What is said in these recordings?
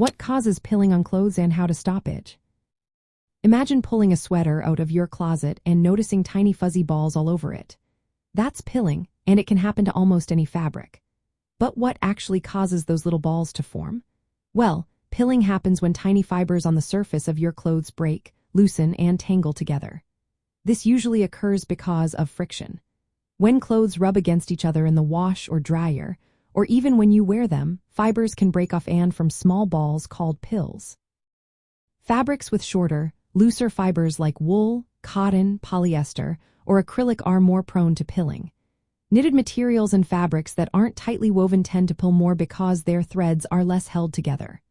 What causes pilling on clothes and how to stop it? Imagine pulling a sweater out of your closet and noticing tiny fuzzy balls all over it. That's pilling, and it can happen to almost any fabric. But what actually causes those little balls to form? Well, pilling happens when tiny fibers on the surface of your clothes break, loosen, and tangle together. This usually occurs because of friction. When clothes rub against each other in the wash or dryer, or even when you wear them, fibers can break off and form small balls called pills. Fabrics with shorter, looser fibers like wool, cotton, polyester, or acrylic are more prone to pilling. Knitted materials and fabrics that aren't tightly woven tend to pill more because their threads are less held together.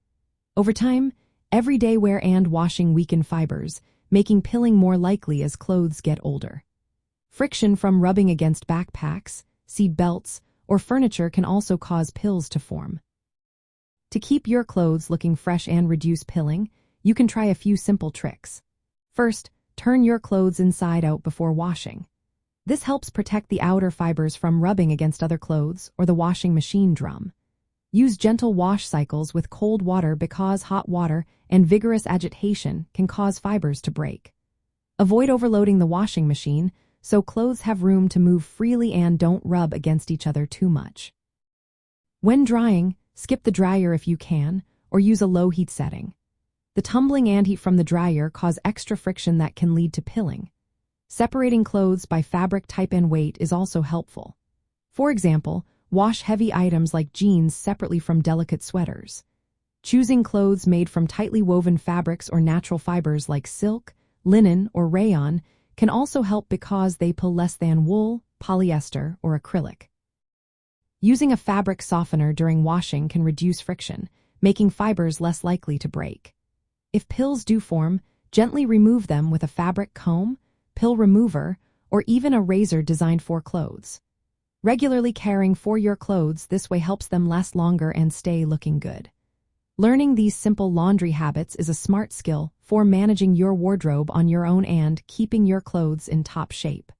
Over time, everyday wear and washing weaken fibers, making pilling more likely as clothes get older. Friction from rubbing against backpacks, seat belts, or furniture can also cause pills to form. To keep your clothes looking fresh and reduce pilling, you can try a few simple tricks. First, turn your clothes inside out before washing. This helps protect the outer fibers from rubbing against other clothes or the washing machine drum. Use gentle wash cycles with cold water because hot water and vigorous agitation can cause fibers to break. Avoid overloading the washing machine so clothes have room to move freely and don't rub against each other too much. When drying, skip the dryer if you can, or use a low heat setting. The tumbling and heat from the dryer cause extra friction that can lead to pilling. Separating clothes by fabric type and weight is also helpful. For example, wash heavy items like jeans separately from delicate sweaters. Choosing clothes made from tightly woven fabrics or natural fibers like silk, linen, or rayon can also help because they pill less than wool, polyester, or acrylic. Using a fabric softener during washing can reduce friction, making fibers less likely to break. If pills do form, gently remove them with a fabric comb, pill remover, or even a razor designed for clothes. Regularly caring for your clothes this way helps them last longer and stay looking good. Learning these simple laundry habits is a smart skill for managing your wardrobe on your own and keeping your clothes in top shape.